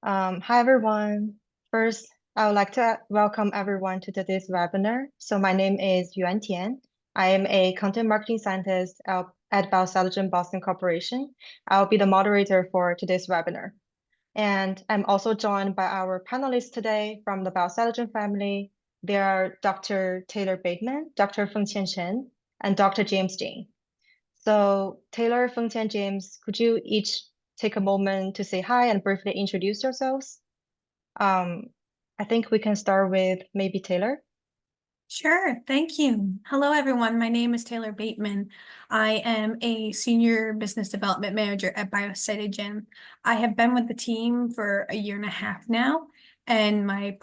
Hi, everyone. First, I would like to welcome everyone to today's webinar. So my name is Yuan Tian. I am a content marketing scientist at Biocytogen Boston Corporation. I'll be the moderator for today's webinar. And I'm also joined by our panelists today from the Biocytogen family. They are Dr. Taylor Bateman, Dr. Fengqian Chen, and Dr. James Jing. So Taylor, Fengqian, James, could you each take a moment to say hi and briefly introduce yourselves? I think we can start with maybe Taylor. Sure, thank you. Hello, everyone. My name is Taylor Bateman. I am a senior business development manager at Biocytogen. I have been with the team for a year and a half now, and my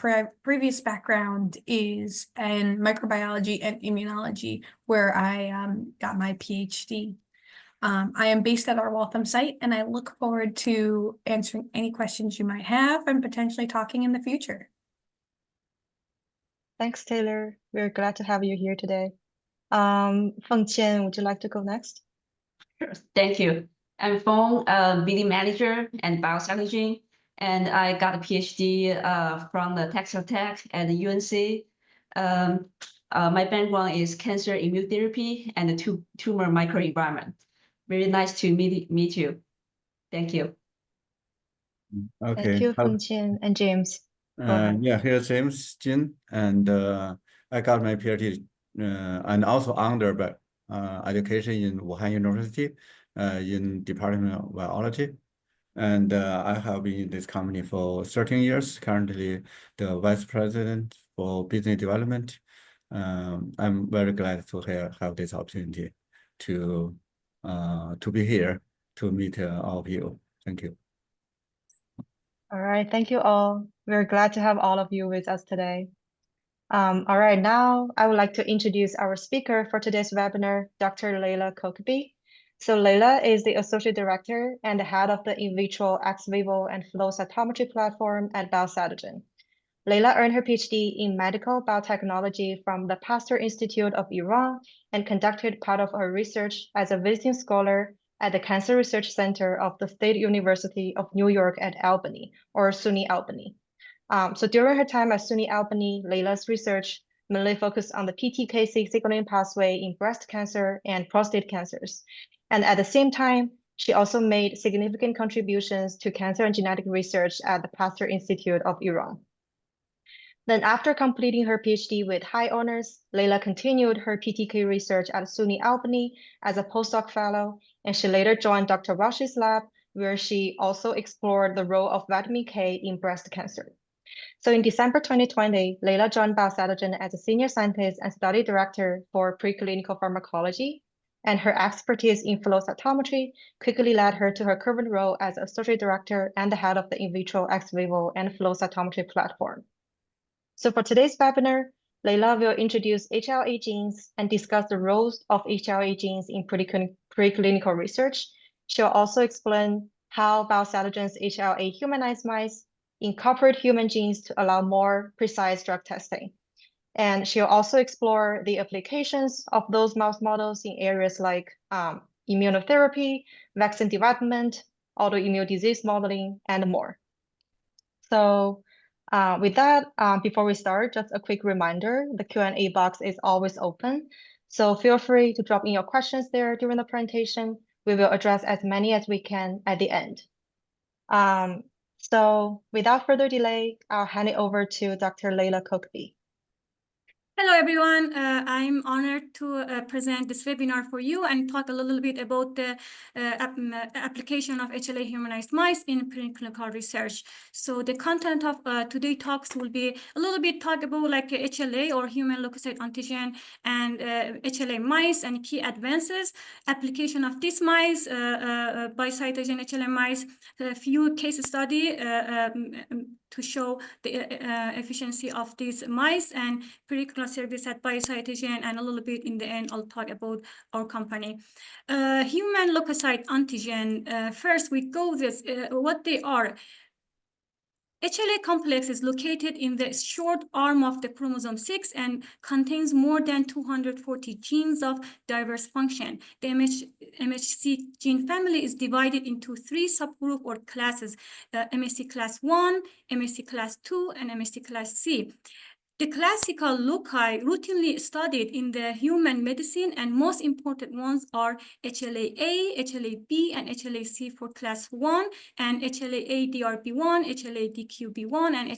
previous background is in microbiology and immunology, where I got my PhD. I am based at our Waltham site, and I look forward to answering any questions you might have and potentially talking in the future. Thanks, Taylor. We're glad to have you here today. Fengqian, would you like to go next? Sure. Thank you. I'm Feng, BD manager and Biocytogen, and I got a PhD from the Texas Tech at the UNC. My background is cancer immunotherapy and the tumor microenvironment. Very nice to meet you. Thank you. Okay. Thank you, Fengqian and James. Yeah, here's James Jin, and I got my PhD and also under education in Wuhan University in Department of Biology. And I have been in this company for 13 years, currently the Vice President for Business Development. I'm very glad to have this opportunity to be here to meet all of you. Thank you. All right, thank you all. We're glad to have all of you with us today. All right, now I would like to introduce our speaker for today's webinar, Dr. Leila Kokabee. So Leila is the Associate Director and the head of the in vitro, ex vivo, and flow cytometry platform at Biocytogen. Leila earned her PhD in medical biotechnology from the Pasteur Institute of Iran and conducted part of her research as a visiting scholar at the Cancer Research Center of the State University of New York at Albany, or SUNY Albany. So during her time at SUNY Albany, Leila's research mainly focused on the PTK signaling pathway in breast cancer and prostate cancers. And at the same time, she also made significant contributions to cancer and genetic research at the Pasteur Institute of Iran. Then after completing her PhD with high honors, Leila continued her PTK research at SUNY Albany as a postdoc fellow, and she later joined Dr. Welsh's lab, where she also explored the role of vitamin K in breast cancer. So in December 2020, Leila joined Biocytogen as a senior scientist and study director for preclinical pharmacology, and her expertise in flow cytometry quickly led her to her current role as associate director and the head of the in vitro, ex vivo, and flow cytometry platform. So for today's webinar, Leila will introduce HLA genes and discuss the roles of HLA genes in preclinical research. She'll also explain how Biocytogen's HLA-Humanized mice incorporate human genes to allow more precise drug testing. And she'll also explore the applications of those mouse models in areas like immunotherapy, vaccine development, autoimmune disease modeling, and more. So with that, before we start, just a quick reminder, the Q&A box is always open. So feel free to drop in your questions there during the presentation. We will address as many as we can at the end. So without further delay, I'll hand it over to Dr. Leila Kokabee. Hello, everyone. I'm honored to present this webinar for you and talk a little bit about the application of HLA-humanized mice in preclinical research. So the content of today's talks will be a little bit talk about like HLA or human leukocyte antigen and HLA mice and key advances, application of these mice, Biocytogen HLA mice, a few case study to show the efficiency of these mice and preclinical service at Biocytogen, and a little bit in the end, I'll talk about our company. Human leukocyte antigen, first we go this, what they are. HLA complex is located in the short arm of the chromosome 6 and contains more than 240 genes of diverse function. The MHC gene family is divided into 3 subgroups or classes, MHC class 1, MHC class 2, and MHC class C. The classical loci routinely studied in the human medicine, and most important ones are HLA-A, HLA-B, and HLA-C for class 1, and HLA-A-DRB1, HLA-DQB1, and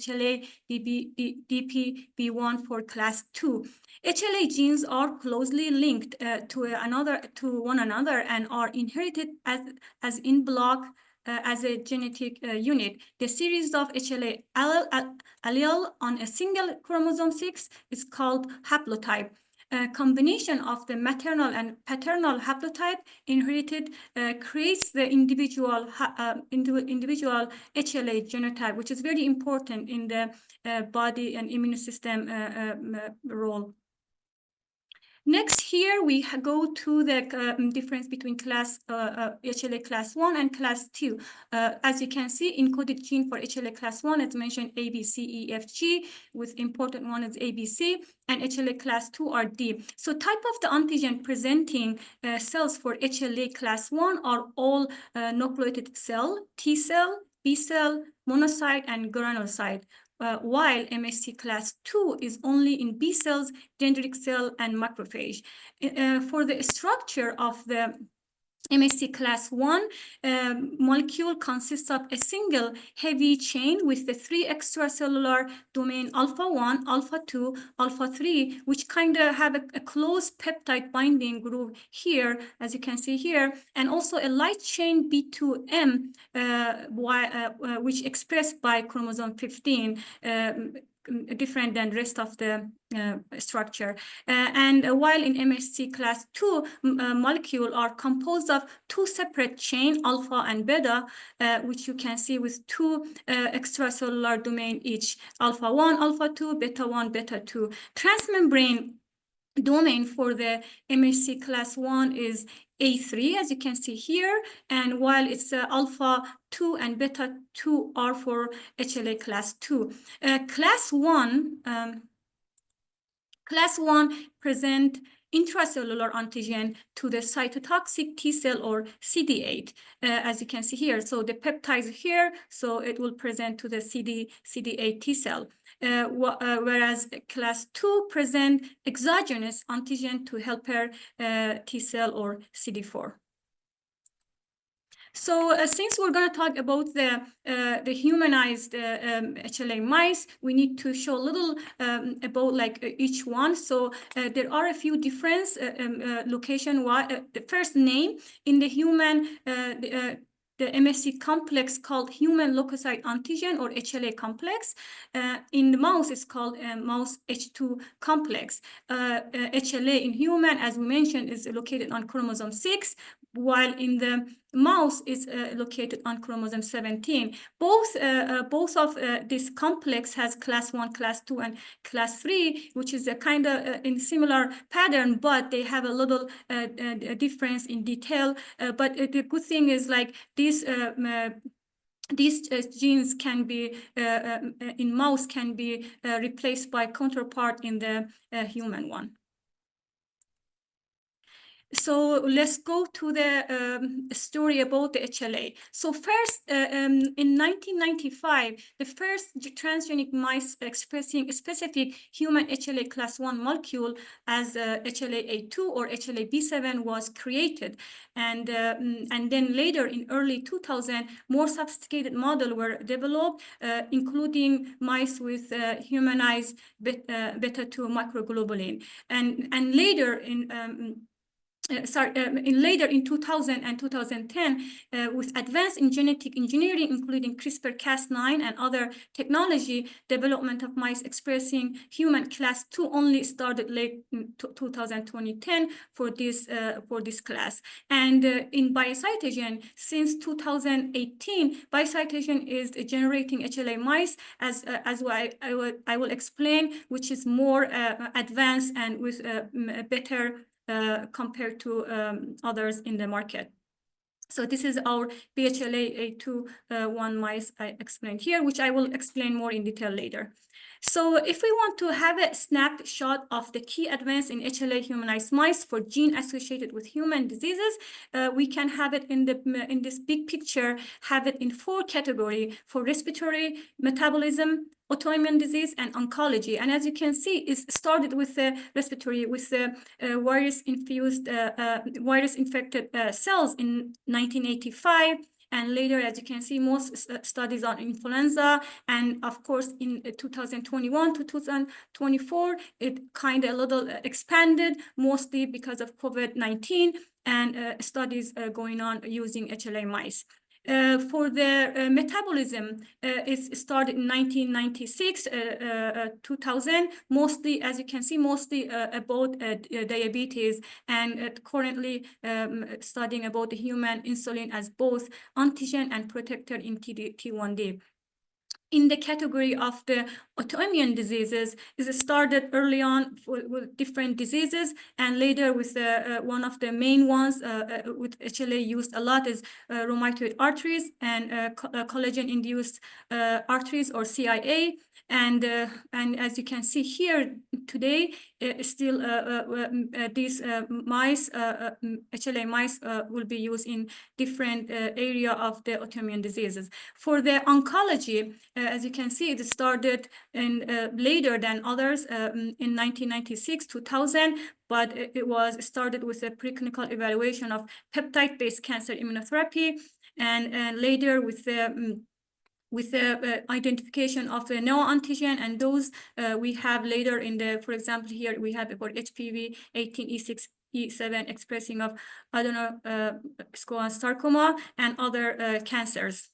HLA-DPB1 for class 2. HLA genes are closely linked to one another and are inherited as in block as a genetic unit. The series of HLA allele on a single chromosome 6 is called haplotype. A combination of the maternal and paternal haplotype inherited creates the individual HLA genotype, which is very important in the body and immune system role. Next, here we go to the difference between HLA class 1 and class 2. As you can see, encoded gene for HLA class 1 is mentioned A, B, C, E, F, G, with important one is A, B, C, and HLA class 2 are D. So type of the antigen presenting cells for HLA class 1 are all nucleated cell, T cell, B cell, monocyte, and granulocyte. While MHC class 2 is only in B cells, dendritic cell, and macrophage. For the structure of the MHC class 1 molecule consists of a single heavy chain with the 3 extracellular domain alpha 1, alpha 2, alpha 3, which kind of have a close peptide binding groove here, as you can see here, and also a light chain B2M, which expressed by chromosome 15. Different than rest of the structure. And while in MHC class 2 molecule are composed of 2 separate chain, alpha and beta, which you can see with 2 extracellular domain each, alpha 1, alpha 2, beta 1, beta 2. Transmembrane domain for the MHC class 1 is A3, as you can see here, and while it's alpha 2 and beta 2 are for HLA class 2. Class 1 present intracellular antigen to the cytotoxic T cell or CD8, as you can see here. So the peptides here, so it will present to the CD8 T cell. Whereas class 2 present exogenous antigen to helper T cell or CD4. So since we're going to talk about the humanized HLA mice, we need to show a little about each one. So there are a few difference location. The first name in the human, the MHC complex called human leukocyte antigen or HLA complex. In the mouse, it's called mouse H2 complex. HLA in human, as we mentioned, is located on chromosome 6, while in the mouse is located on chromosome 17. Both of this complex has class 1, class 2, and class 3, which is a kind of in similar pattern, but they have a little difference in detail. But the good thing is these genes can be in mouse can be replaced by counterpart in the human one. So let's go to the story about the HLA. So first, in 1995, the first transgenic mice expressing a specific human HLA class 1 molecule as HLA-A2 or HLA-B7 was created. And then later in early 2000, more sophisticated models were developed, including mice with humanized beta-2 microglobulin. And later in later in 2000 and 2010, with advance in genetic engineering, including CRISPR-Cas9 and other technology, development of mice expressing human class 2 only started late in 2010 for this class. And in Biocytogen, since 2018, Biocytogen is generating HLA mice, as I will explain, which is more advanced and with better compared to others in the market. So this is our HLA-A2-1 mice I explained here, which I will explain more in detail later. So if we want to have a snapshot of the key advance in HLA humanized mice for gene associated with human diseases, we can have it in this big picture, have it in 4 categories: for respiratory, metabolism, autoimmune disease, and oncology. And as you can see, it started with the respiratory, with the virus-infected cells in 1985. And later, as you can see, most studies on influenza. And of course, in 2021 to 2024, it kind of a little expanded, mostly because of COVID-19 and studies going on using HLA mice. For the metabolism, it started in 1996, 2000, mostly, as you can see, mostly about diabetes, and currently studying about the human insulin as both antigen and protector in T1D. In the category of the autoimmune diseases, it started early on with different diseases, and later with one of the main ones with HLA used a lot is rheumatoid arteries and collagen-induced arteries, or CIA. And as you can see here today, still these mice, HLA mice, will be used in different area of the autoimmune diseases. For the oncology, as you can see, it started in later than others in 1996, 2000, but it was started with a preclinical evaluation of peptide-based cancer immunotherapy, and later with the identification of the neoantigen, and those we have later in the, for example, here we have about HPV 18E6, E7 expressing of adenocarcinoma and other cancers.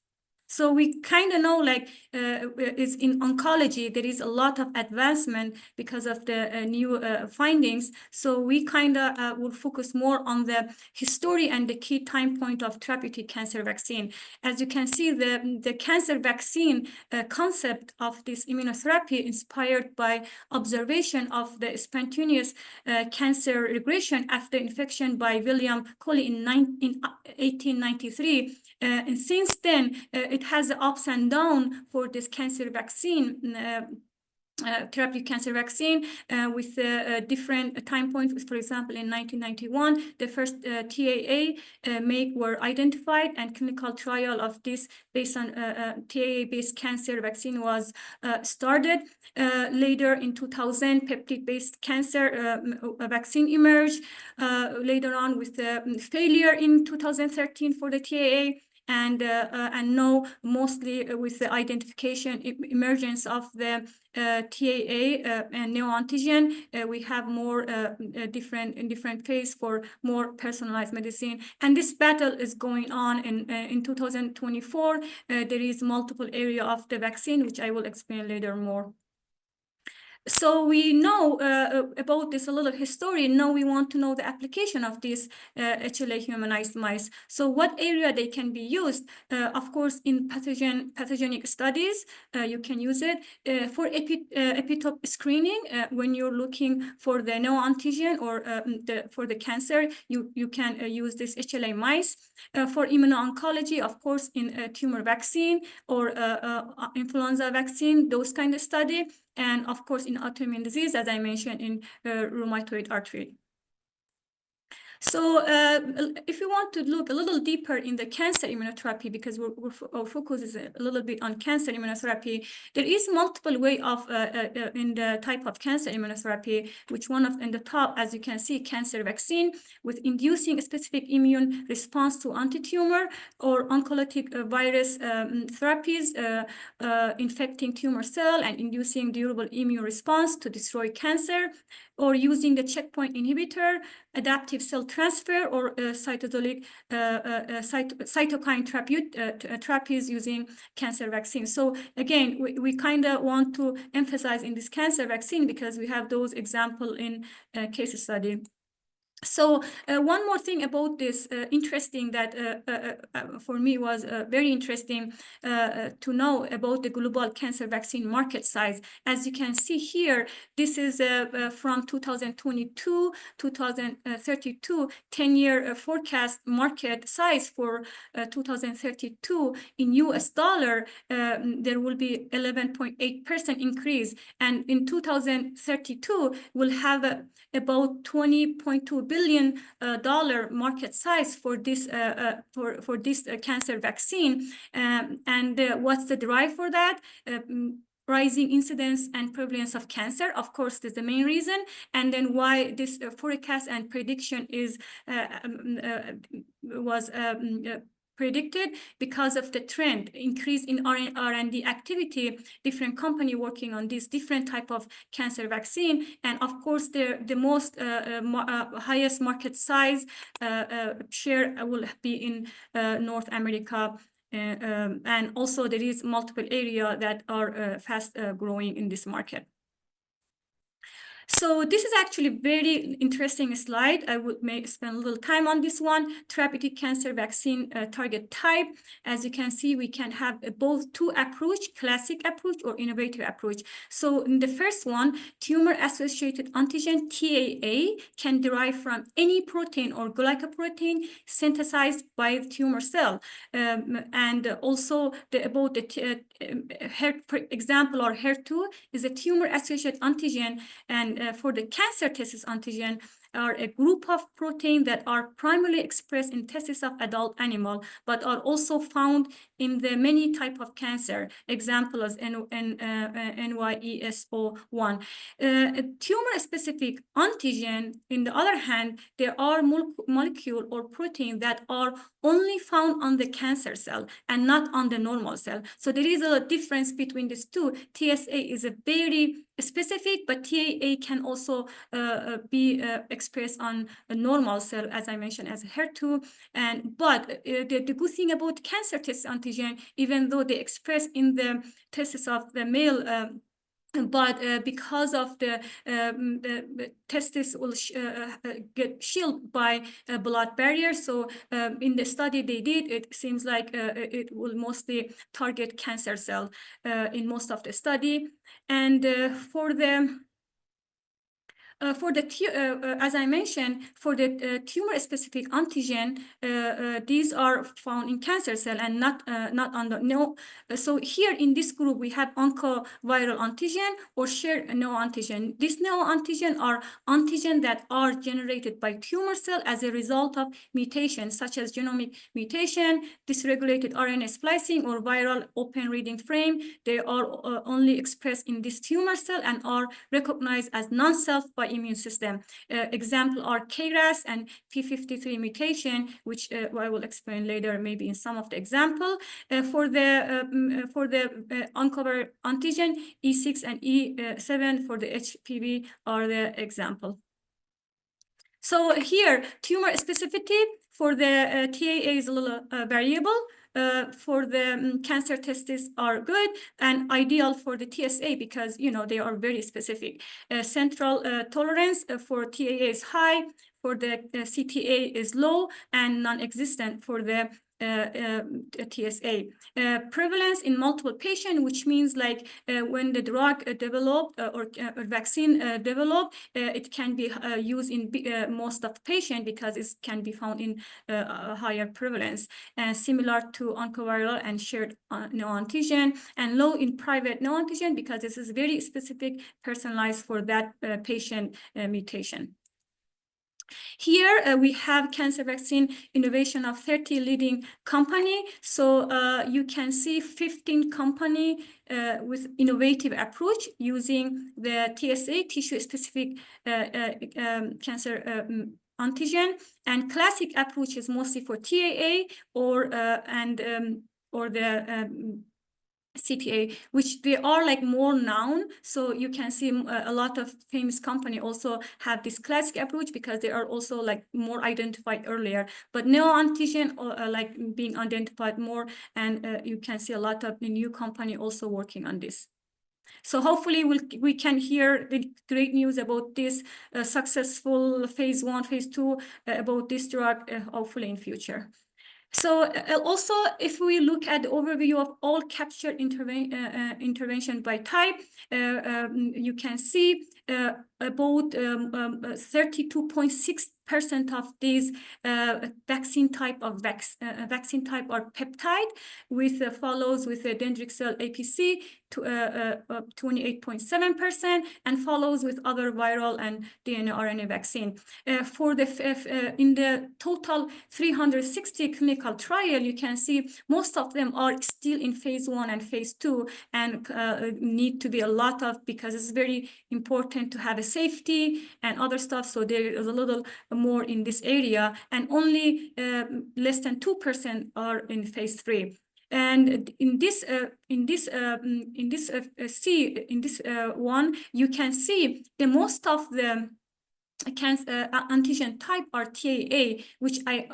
So we kind of know, like, is in oncology, there is a lot of advancement because of the new findings. So we kind of will focus more on the history and the key time point of therapeutic cancer vaccine. As you can see, the cancer vaccine concept of this immunotherapy inspired by observation of the spontaneous cancer regression after infection by William Coley in 1893. And since then, it has the ups and downs for this cancer vaccine, therapeutic cancer vaccine, with different time points. For example, in 1991, the first TAA were identified, and clinical trial of this based on TAA-based cancer vaccine was started. Later in 2000, peptide-based cancer vaccine emerged. Later on, with the failure in 2013 for the TAA, and now mostly with the identification emergence of the TAA and neoantigen, we have more different phase for more personalized medicine. And this battle is going on in 2024. There is multiple area of the vaccine, which I will explain later more. So we know about this a little history. Now we want to know the application of these HLA humanized mice. So what area they can be used? Of course, in pathogenic studies, you can use it for epitope screening. When you're looking for the neoantigen or for the cancer, you can use this HLA mice. For immuno-oncology, of course, in tumor vaccine or influenza vaccine, those kind of study. And of course, in autoimmune disease, as I mentioned, in rheumatoid artery. So if you want to look a little deeper in the cancer immunotherapy, because our focus is a little bit on cancer immunotherapy, there is multiple way of in the type of cancer immunotherapy, which one of in the top, as you can see, cancer vaccine with inducing a specific immune response to anti-tumor, or oncolytic virus therapies infecting tumor cell and inducing durable immune response to destroy cancer, or using the checkpoint inhibitor, adaptive cell transfer, or cytokine therapies using cancer vaccine. So again, we kind of want to emphasize in this cancer vaccine because we have those example in case study. So one more thing about this interesting that for me was very interesting to know about the global cancer vaccine market size. As you can see here, this is from 2022, 2032, 10-year forecast market size for 2032 in US dollar. There will be 11.8% increase, and in 2032 we'll have about $20.2 billion market size for this cancer vaccine. And what's the drive for that? Rising incidence and prevalence of cancer, of course, is the main reason. And then why this forecast and prediction is was predicted because of the trend increase in R&D activity, different company working on this different type of cancer vaccine, and of course the most highest market size share will be in North America. And also there is multiple areas that are fast growing in this market. So this is actually a very interesting slide. I may spend a little time on this one. Therapeutic cancer vaccine target type. As you can see, we can have both two approach, classic approach or innovative approach. So in the first one, tumor-associated antigen, TAA, can derive from any protein or glycoprotein synthesized by the tumor cell. And also about the example or HER2 is a tumor-associated antigen, and for the cancer testis antigen are a group of proteins that are primarily expressed in testis of adult animal, but are also found in the many type of cancer. Example is NYESO1. Tumor-specific antigen, in the other hand, there are molecule or protein that are only found on the cancer cell and not on the normal cell. So there is a difference between these two. TSA is a very specific, but TAA can also be expressed on a normal cell, as I mentioned, as HER2. But the good thing about cancer testis antigen, even though they express in the testis of the male, but because of the testis will get shielded by a blood barrier. So in the study they did, it seems like it will mostly target cancer cell in most of the study. And for the as I mentioned, for the tumor-specific antigen, these are found in cancer cell and not on the no. So here in this group we have oncoviral antigen or shared neoantigen. These neoantigen are antigen that are generated by tumor cell as a result of mutations such as genomic mutation, dysregulated RNA splicing, or viral open reading frame. They are only expressed in this tumor cell and are recognized as non-self by immune system. Example are KRAS and P53 mutation, which I will explain later, maybe in some of the example. For the oncoviral antigen, E6 and E7 for the HPV are the example. So here, tumor specificity for the TAA is a little variable. For the cancer testis are good and ideal for the TSA because, you know, they are very specific. Central tolerance for TAA is high, for the CTA is low and non-existent for the TSA. Prevalence in multiple patients, which means like when the drug developed or vaccine developed, it can be used in most of the patient because it can be found in higher prevalence, similar to oncoviral and shared neoantigen, and low in private neoantigen because this is very specific, personalized for that patient mutation. Here we have cancer vaccine innovation of 30 leading company. So you can see 15 company with innovative approach using the TSA, tissue-specific cancer antigen, and classic approach is mostly for TAA or the CTA, which they are like more known. So you can see a lot of famous company also have this classic approach because they are also like more identified earlier. But neoantigen like being identified more, and you can see a lot of the new company also working on this. So hopefully we can hear the great news about this successful phase 1, phase 2 about this drug, hopefully in future. So also, if we look at the overview of all captured intervention by type, you can see about 32.6% of these vaccine type are peptide, with follows with Dendritic cell APC to 28.7%, and follows with other viral and DNA RNA vaccine. For the in the total 360 clinical trial, you can see most of them are still in phase 1 and phase 2, and need to be a lot of, because it's very important to have a safety and other stuff. So there is a little more in this area, and only less than 2% are in phase 3. And in this one, you can see the most of the cancer antigen type are TAA, which I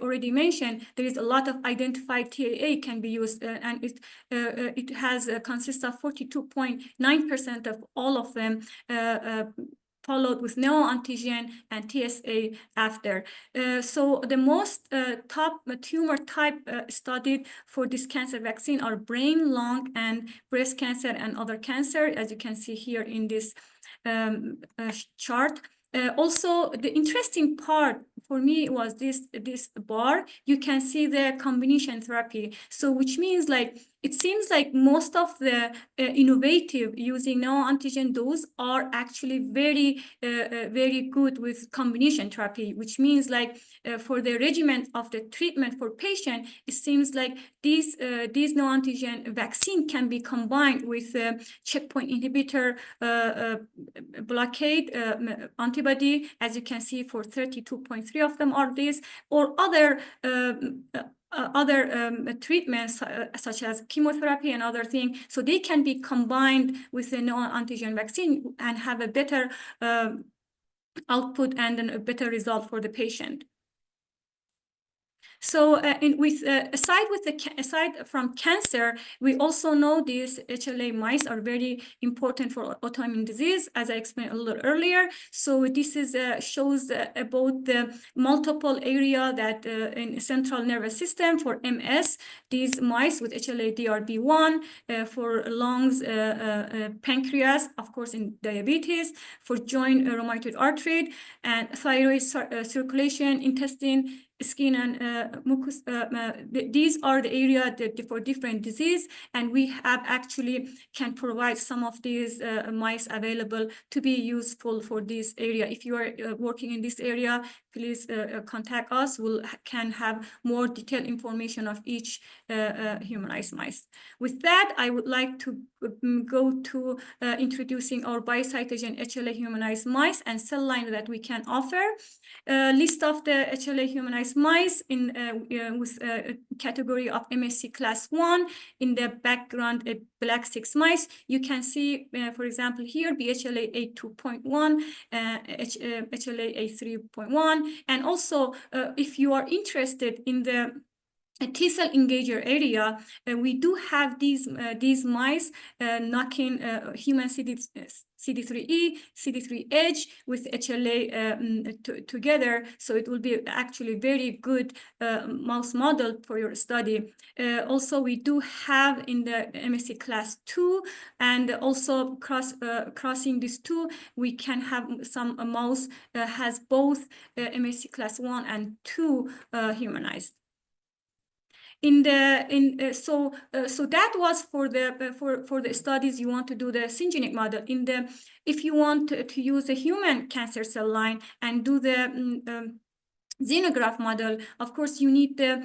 already mentioned. There is a lot of identified TAA can be used, and it has consists of 42.9% of all of them, followed with neoantigen and TSA after. So the most top tumor type studied for this cancer vaccine are brain, lung, and breast cancer and other cancer, as you can see here in this chart. Also, the interesting part for me was this bar. You can see the combination therapy. So which means like, it seems like most of the innovative using neoantigen dose are actually very, very good with combination therapy, which means like for the regimen of the treatment for patient, it seems like these neoantigen vaccine can be combined with checkpoint inhibitor blockade antibody, as you can see for 32.3 of them are these, or other treatments such as chemotherapy and other things. So they can be combined with the neoantigen vaccine and have a better output and a better result for the patient. So aside from cancer, we also know these HLA mice are very important for autoimmune disease, as I explained a little earlier. So this is shows about the multiple area that in central nervous system for MS, these mice with HLA-DRB1, for lungs, pancreas, of course in diabetes, for joint rheumatoid arthritis, and thyroid circulation, intestine, skin, and mucus. These are the area that for different disease, and we have actually can provide some of these mice available to be useful for this area. If you are working in this area, please contact us. We can have more detailed information of each humanized mice. With that, I would like to go to introducing our Biocytogen HLA-Humanized mice and cell line that we can offer. List of the HLA-Humanized mice in with category of MSC class 1. In the background, black 6 mice. You can see, for example, here BHLA-A2.1, HLA-A3.1, and also if you are interested in the T-cell engager area, we do have these mice knocking human CD3E, CD3H with HLA together. So it will be actually very good mouse model for your study. Also, we do have in the MSC class 2, and also crossing these two, we can have some mouse has both MSC class 1 and 2 humanized. So that was for the studies you want to do the syngeneic model. If you want to use a human cancer cell line and do the xenograft model, of course, you need the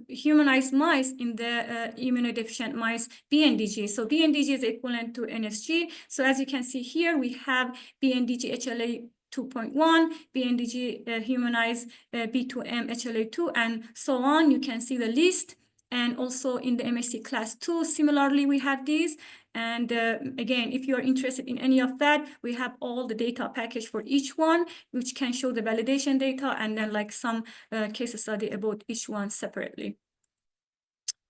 humanized mice in the immunodeficient mice BNDG. So BNDG is equivalent to NSG. So as you can see here, we have BNDG HLA 2.1, BNDG humanized B2M HLA2, and so on. You can see the list. And also in the MSC class 2, similarly, we have these. And again, if you're interested in any of that, we have all the data package for each one, which can show the validation data and then like some case study about each one separately.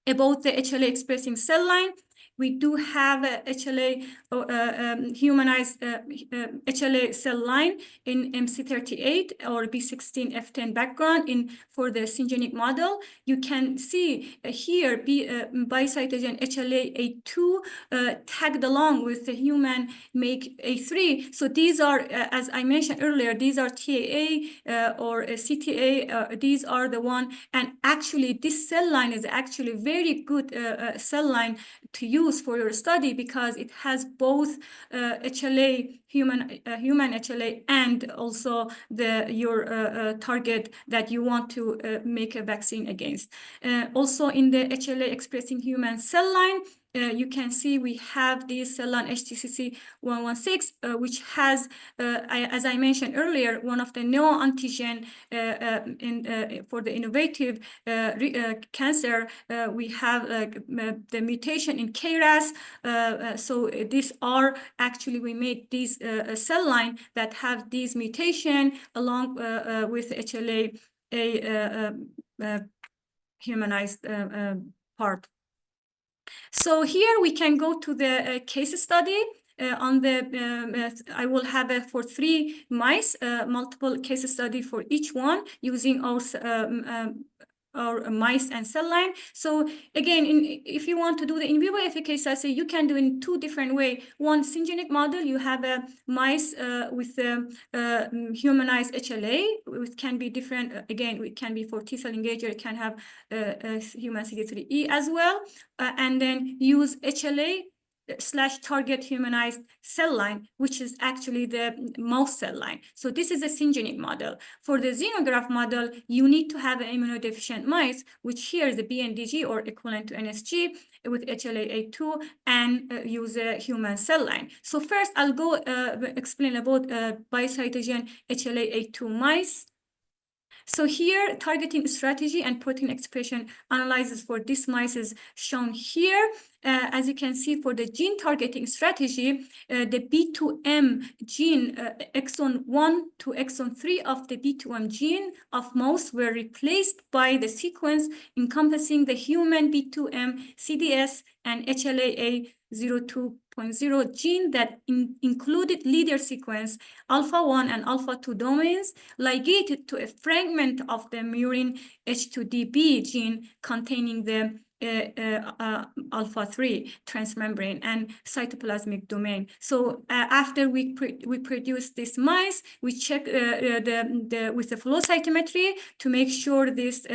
About the HLA expressing cell line, we do have a HLA humanized HLA cell line in MC38 or B16F10 background for the syngeneic model. You can see here Biocytogen HLA-A2 tagged along with the human make A3. So these are, as I mentioned earlier, these are TAA or CTA. These are the one, and actually this cell line is actually very good cell line to use for your study because it has both HLA, human HLA, and also your target that you want to make a vaccine against. Also in the HLA expressing human cell line, you can see we have this cell line HTCC 116, which has, as I mentioned earlier, one of the neoantigen for the innovative cancer. We have the mutation in KRAS. So these are actually, we made these cell line that have these mutation along with HLA humanized part. So here we can go to the case study. I will have for 3 mice, multiple case study for each one using our mice and cell line. So again, if you want to do the in vivo efficacy assay, you can do in 2 different ways. One, syngeneic model, you have a mice with humanized HLA, which can be different. Again, it can be for T-cell engager, it can have human CD3E as well. And then use HLA/target humanized cell line, which is actually the mouse cell line. So this is a syngeneic model. For the xenograft model, you need to have an immunodeficient mice, which here is the BNDG or equivalent to NSG with HLA-A2 and use a human cell line. So first, I'll go explain about Biocytogen HLA-A2 mice. So here, targeting strategy and protein expression analysis for these mice is shown here. As you can see, for the gene targeting strategy, the B2M gene, exon 1 to exon 3 of the B2M gene of mouse were replaced by the sequence encompassing the human B2M, CDS, and HLA-A02.0 gene that included leader sequence alpha-1 and alpha-2 domains ligated to a fragment of the murine H2DB gene containing the alpha-3 transmembrane and cytoplasmic domain. So after we produce this mice, we check with the flow cytometry to make sure these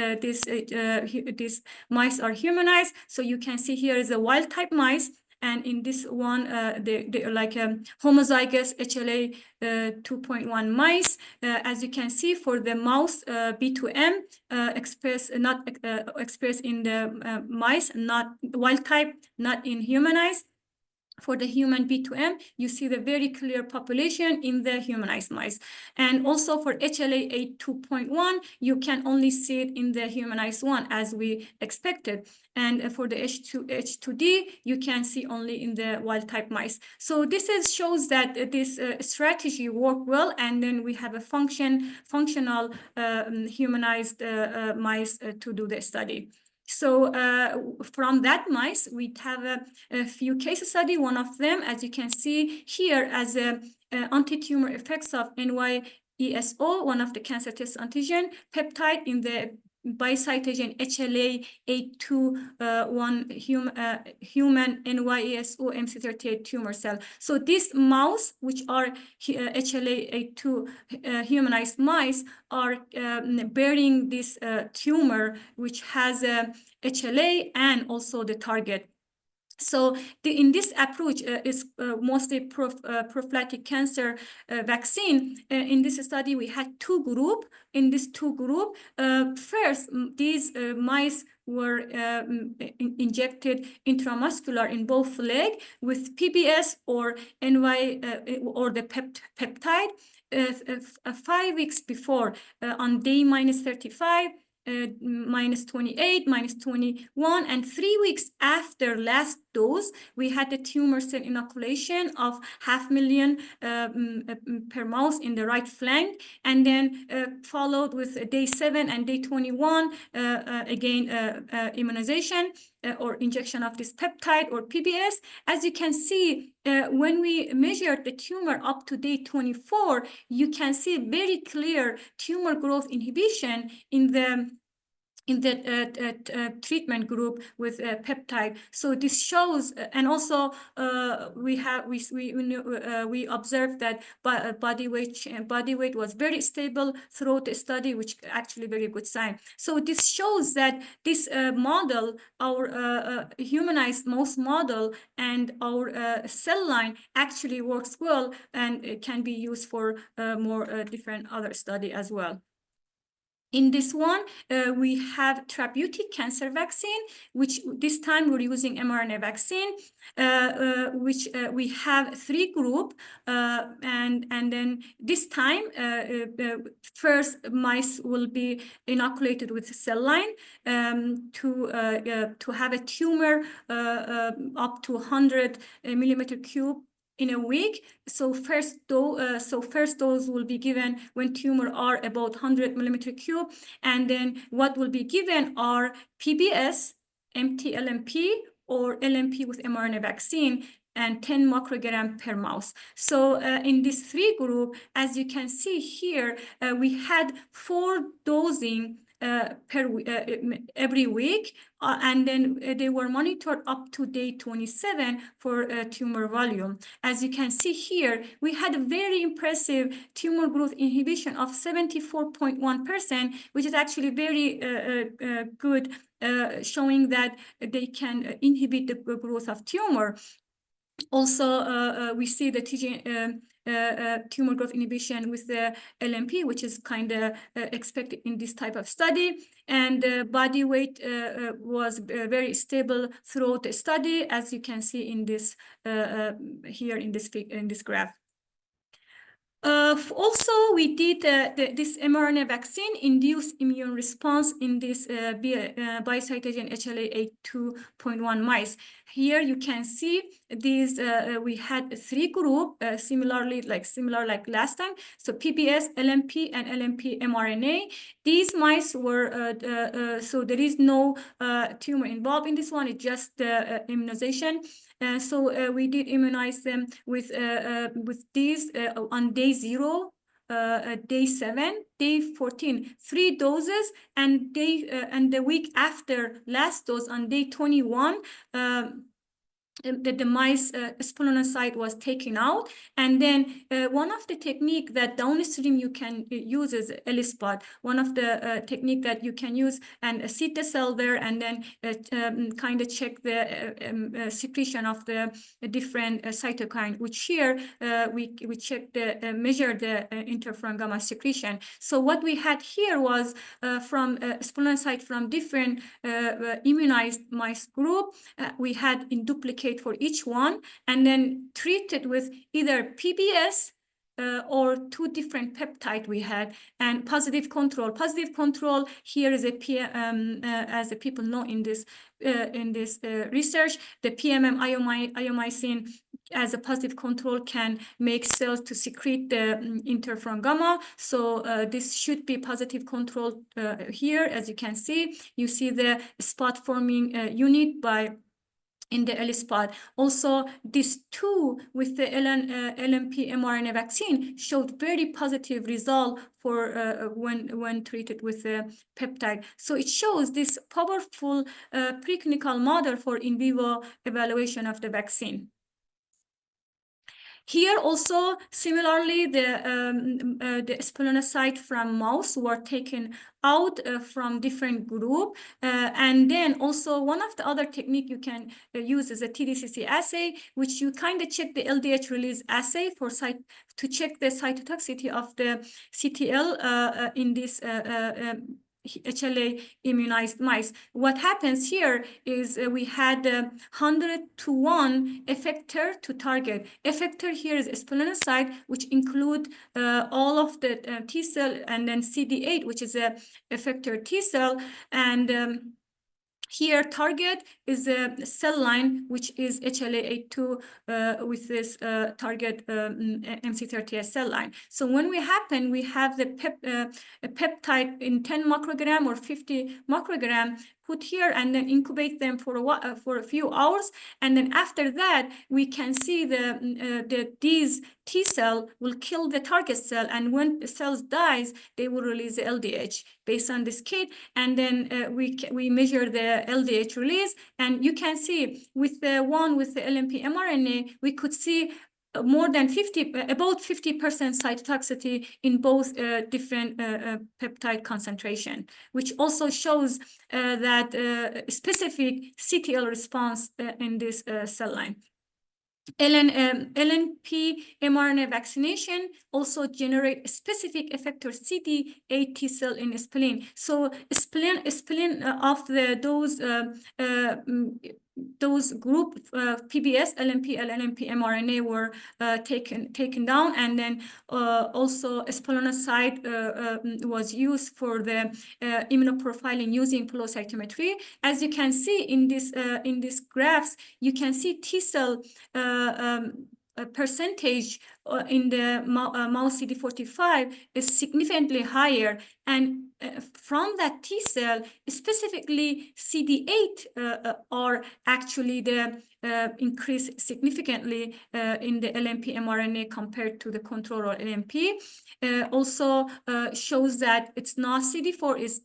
mice are humanized. So you can see here is a wild type mice. And in this one, they're like homozygous HLA 2.1 mice. As you can see, for the mouse B2M expressed in the mice, not wild type, not in humanized. For the human B2M, you see the very clear population in the humanized mice. And also for HLA-A2.1, you can only see it in the humanized one as we expected. And for the H2D, you can see only in the wild type mice. So this shows that this strategy worked well. And then we have a functional humanized mice to do the study. So from that mice, we have a few case study. One of them, as you can see here, as anti-tumor effects of NY-ESO, one of the cancer test antigen peptide in the Biocytogen HLA-A2 human NY-ESO MC38 tumor cell. So this mouse, which are HLA-A2 humanized mice, are bearing this tumor, which has a HLA and also the target. So in this approach is mostly prophylactic cancer vaccine. In this study, we had 2 groups. In this 2 groups, first, these mice were injected intramuscular in both leg with PBS or NY or the peptide 5 weeks before on day -35. -28, -21, and 3 weeks after last dose, we had the tumor cell inoculation of 500,000 per mouse in the right flank, and then followed with day 7 and day 21, again immunization or injection of this peptide or PBS. As you can see, when we measured the tumor up to day 24, you can see very clear tumor growth inhibition in the treatment group with peptide. So this shows, and also we observed that body weight was very stable throughout the study, which actually very good sign. So this shows that this model, our humanized mouse model, and our cell line actually works well, and it can be used for more different other study as well. In this one, we have therapeutic cancer vaccine, which this time we're using mRNA vaccine, which we have 3 groups, and then this time, first mice will be inoculated with a cell line to have a tumor up to 100 millimeter cube in a week. So first dose will be given when tumor are about 100 millimeter cube, and then what will be given are PBS, MT-LNP, or LNP with mRNA vaccine, and 10 microgram per mouse. So in this 3 group, as you can see here, we had 4 dosing every week, and then they were monitored up to day 27 for tumor volume. As you can see here, we had a very impressive tumor growth inhibition of 74.1%, which is actually very good, showing that they can inhibit the growth of tumor. Also, we see the tumor growth inhibition with the LNP, which is kind of expected in this type of study. And body weight was very stable throughout the study, as you can see in this here in this graph. Also, we did this mRNA vaccine induced immune response in this Biocytogen HLA-A2.1 mice. Here you can see these, we had 3 groups, similar like last time. So PBS, LNP, and LNP mRNA. These mice were, so there is no tumor involved in this one, it's just immunization. So we did immunize them with these on day 0, day 7, day 14, 3 doses, and the week after last dose on day 21. The mice splenocyte was taken out, and then one of the technique that downstream you can use is ELISpot. One of the technique that you can use and seed the cell there, and then kind of check the secretion of the different cytokine. Which here we check the measure the interferon gamma secretion. So what we had here was from splenocyte from different immunized mice group. We had in duplicate for each one, and then treated with either PBS or 2 different peptide we had, and positive control. Positive control here is as the people know in this research, the PMM iomycin as a positive control can make cells to secrete the interferon gamma. So this should be positive control here. As you can see, you see the spot forming unit in the ELISpot. Also, these 2 with the LNP mRNA vaccine showed very positive result for when treated with the peptide. So it shows this powerful preclinical model for in vivo evaluation of the vaccine. Here also, similarly, the splenocyte from mouse were taken out from different group. And then also one of the other technique you can use is a TDCC assay, which you kind of check the LDH release assay for to check the cytotoxicity of the CTL in this HLA-immunized mice. What happens here is we had 100-to-1 effector to target. Effector here is splenocyte, which include all of the T cell, and then CD8, which is a effector T cell, and here target is a cell line, which is HLA-A2 with this target MC30S cell line. So when we have the peptide in 10 microgram or 50 microgram put here and then incubate them for a few hours, and then after that we can see these T cell will kill the target cell, and when the cells dies, they will release the LDH based on this kit, and then we measure the LDH release, and you can see with the one with the LNP mRNA, we could see more than about 50% cytotoxicity in both different peptide concentration, which also shows that specific CTL response in this cell line. LNP mRNA vaccination also generate specific effector CD8 T cell in spleen. So spleen of those group PBS, LNP, LNP mRNA were taken down, and then also splenocyte was used for the immunoprofiling using flow cytometry. As you can see in this graphs, you can see T cell percentage in the mouse CD45 is significantly higher, and from that T cell, specifically CD8 are actually the increase significantly in the LNP mRNA compared to the control or LNP. Also shows that it's not CD4, is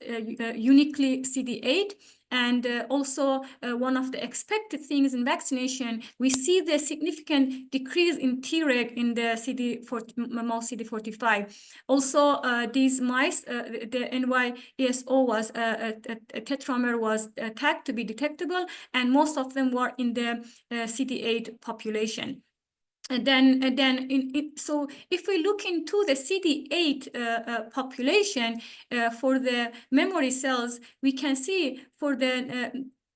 uniquely CD8. And also one of the expected things in vaccination, we see the significant decrease in Treg in the mouse CD45. Also, these mice, the NY-ESO was a tetramer was tagged to be detectable, and most of them were in the CD8 population. And then, so if we look into the CD8 population for the memory cells, we can see for the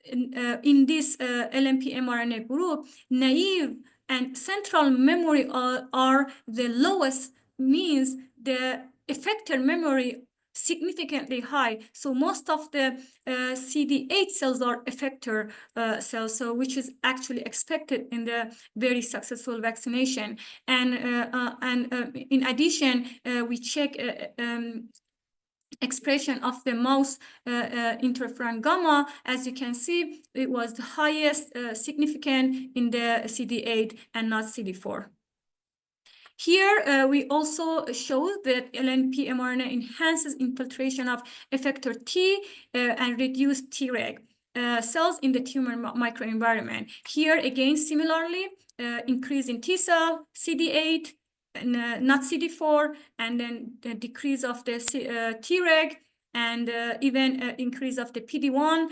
in this LNP mRNA group, naive and central memory are the lowest, means the effector memory significantly high. So most of the CD8 cells are effector cells, so which is actually expected in the very successful vaccination. And in addition, we check expression of the mouse interferon gamma. As you can see, it was the highest significant in the CD8 and not CD4. Here, we also show that LNP mRNA enhances infiltration of effector T and reduce Treg cells in the tumor microenvironment. Here, again, similarly, increase in T cell, CD8, not CD4, and then the decrease of the Treg, and even increase of the PD-1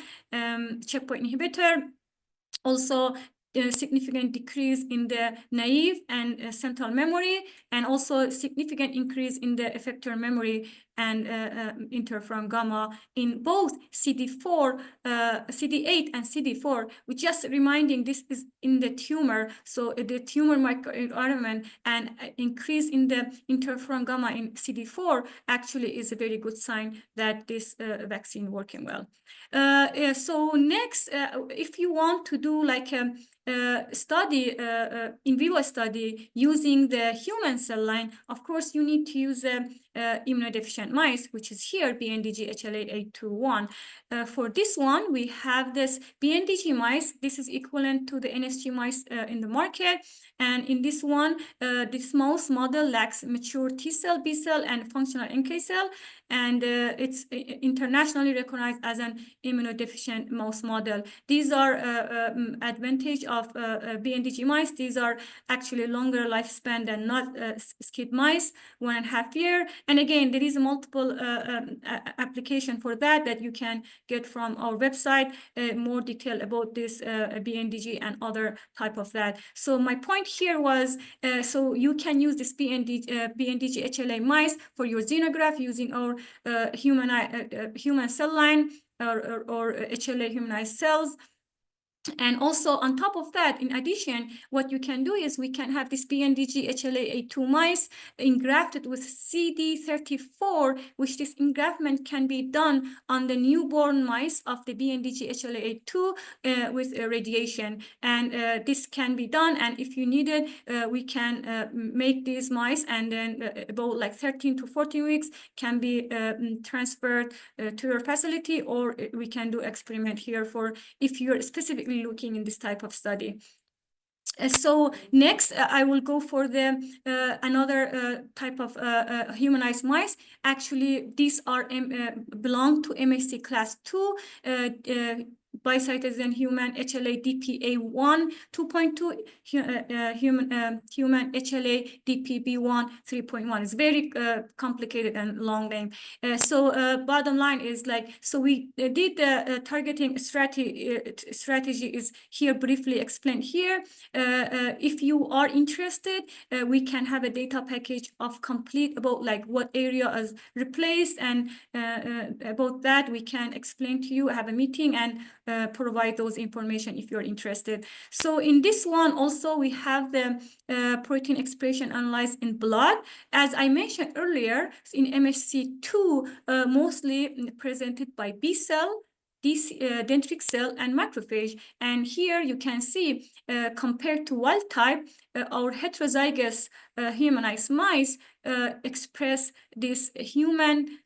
checkpoint inhibitor. Also, significant decrease in the naive and central memory, and also significant increase in the effector memory and interferon gamma in both CD4, CD8 and CD4. We're just reminding this is in the tumor, so the tumor microenvironment, and increase in the interferon gamma in CD4 actually is a very good sign that this vaccine working well. So next, if you want to do like a study, in vivo study using the human cell line, of course you need to use immunodeficient mice, which is here BNDG HLA-821. For this one, we have this BNDG mice. This is equivalent to the NSG mice in the market. And in this one, this mouse model lacks mature T cell, B cell, and functional NK cell. And it's internationally recognized as an immunodeficient mouse model. These are advantage of BNDG mice. These are actually longer lifespan than not SCID mice, 1.5 years. And again, there is a multiple application for that you can get from our website, more detail about this BNDG and other type of that. So my point here was, so you can use this BNDG HLA mice for your xenograft using our human cell line or HLA humanized cells. And also on top of that, in addition, what you can do is we can have this BNDG HLA-A2 mice engrafted with CD34, which this engraftment can be done on the newborn mice of the BNDG HLA-A2 with radiation. And this can be done. And if you need it, we can make these mice, and then about like 13 to 14 weeks can be transferred to your facility, or we can do experiment here for if you're specifically looking in this type of study. So next, I will go for the another type of humanized mice. Actually, these are belong to MHC class 2. Biocytogen human HLA-DPA1 2.2, human HLA-DPB1 3.1. It's very complicated and long name. So bottom line is like, so we did the targeting strategy is here briefly explained here. If you are interested, we can have a data package of complete about like what area is replaced, and about that we can explain to you, have a meeting, and provide those information if you're interested. So in this one also we have the protein expression analyzed in blood. As I mentioned earlier, in MHC2 mostly presented by B cell, dendritic cell, and macrophage. And here you can see compared to wild type, our heterozygous humanized mice express this human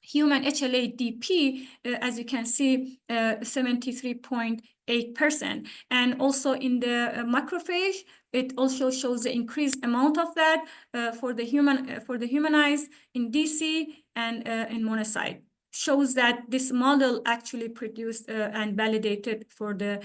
HLA-DP, as you can see, 73.8%. And also in the macrophage, it also shows the increased amount of that for the humanized in DC and in monocyte. Shows that this model actually produced and validated for the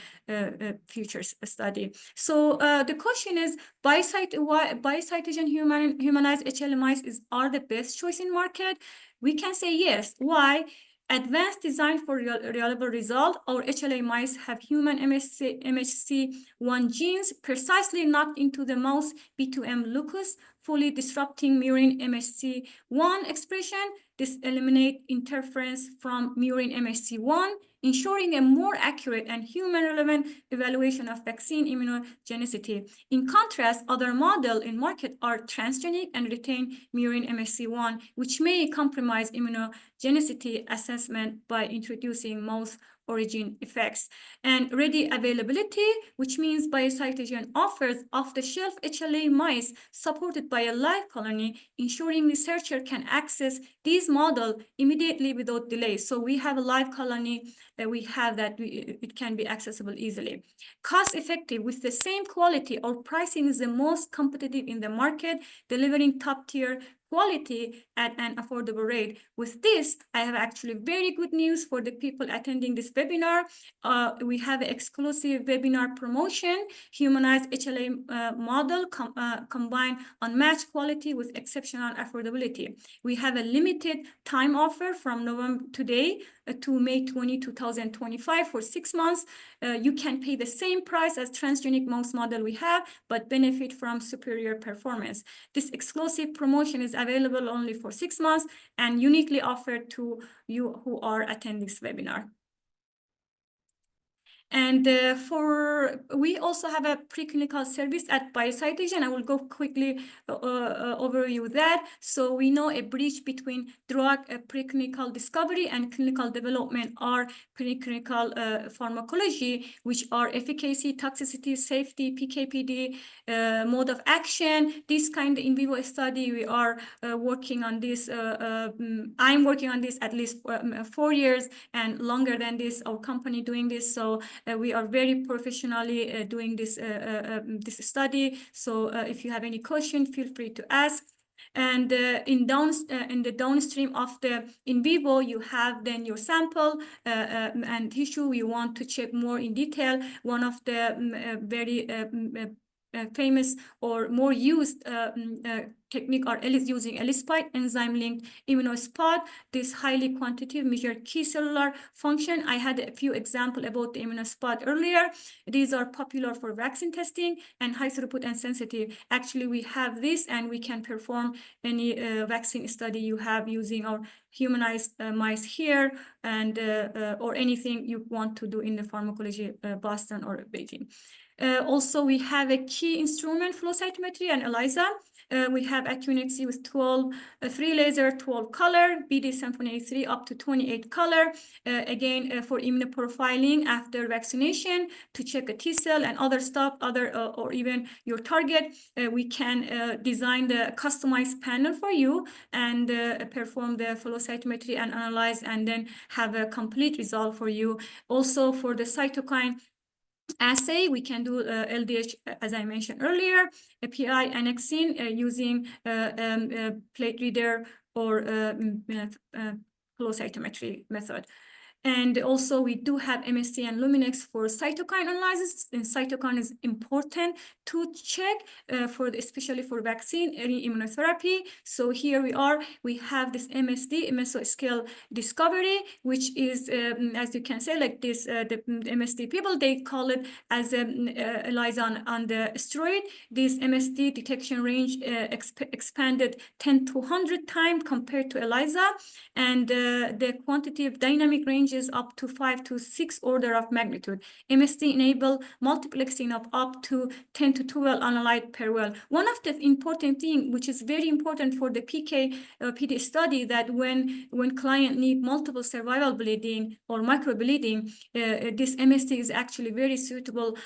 future study. So the question is, Biocytogen humanized HLA mice are the best choice in market? We can say yes. Why? Advanced design for reliable result. Our HLA mice have human MHC1 genes precisely knocked into the mouse B2M locus, fully disrupting murine MHC1 expression. This eliminates interference from murine MHC1, ensuring a more accurate and human-relevant evaluation of vaccine immunogenicity. In contrast, other models in market are transgenic and retain murine MHC1, which may compromise immunogenicity assessment by introducing mouse origin effects. And ready availability, which means Biocytogen offers off-the-shelf HLA mice supported by a live colony, ensuring researcher can access these models immediately without delay. So we have a live colony, we have that, it can be accessible easily. Cost effective with the same quality, our pricing is the most competitive in the market, delivering top tier quality at an affordable rate. With this, I have actually very good news for the people attending this webinar. We have an exclusive webinar promotion, humanized HLA model combined unmatched quality with exceptional affordability. We have a limited time offer from November today to May 20, 2025 for 6 months. You can pay the same price as transgenic mouse model we have, but benefit from superior performance. This exclusive promotion is available only for 6 months and uniquely offered to you who are attending this webinar. And we also have a preclinical service at Biocytogen. I will go quickly overview that. So we know a bridge between drug preclinical discovery and clinical development are preclinical pharmacology, which are efficacy, toxicity, safety, PK/PD, mode of action. This kind of in vivo study, we are working on this. I'm working on this at least 4 years and longer than this, our company doing this. So we are very professionally doing this this study. So if you have any question, feel free to ask. And in the downstream of the in vivo, you have then your sample and tissue. You want to check more in detail. One of the very famous or more used technique are using ELISpot, enzyme-linked immunospot. This highly quantitative measure key cellular function. I had a few examples about the immunospot earlier. These are popular for vaccine testing and high throughput and sensitive. Actually, we have this and we can perform any vaccine study you have using our humanized mice here and or anything you want to do in the pharmacology Boston or Beijing. Also, we have a key instrument, flow cytometry and ELISA. We have accuracy with 3 laser, 12 color, BD Symphony 3 up to 28 color. Again, for immunoprofiling after vaccination to check a T cell and other stuff, or even your target, we can design the customized panel for you and perform the flow cytometry and analyze and then have a complete result for you. Also for the cytokine assay, we can do LDH, as I mentioned earlier, API annexing using plate reader or flow cytometry method. And also we do have MST and Luminex for cytokine analysis, and cytokine is important to check especially for vaccine, any immunotherapy. So here we have this MSD, mesoscale discovery, which is, as you can say, like this, the MSD people, they call it as ELISA on the steroid. This MSD detection range expanded 10 to 100 times compared to ELISA, and the quantitative dynamic range is up to 5 to 6 order of magnitude. MSD enable multiplexing of up to 10 to 12 analyte per well. One of the important thing, which is very important for the PK PD study, that when client need multiple survival bleeding or microbleeding, this MSD is actually very suitable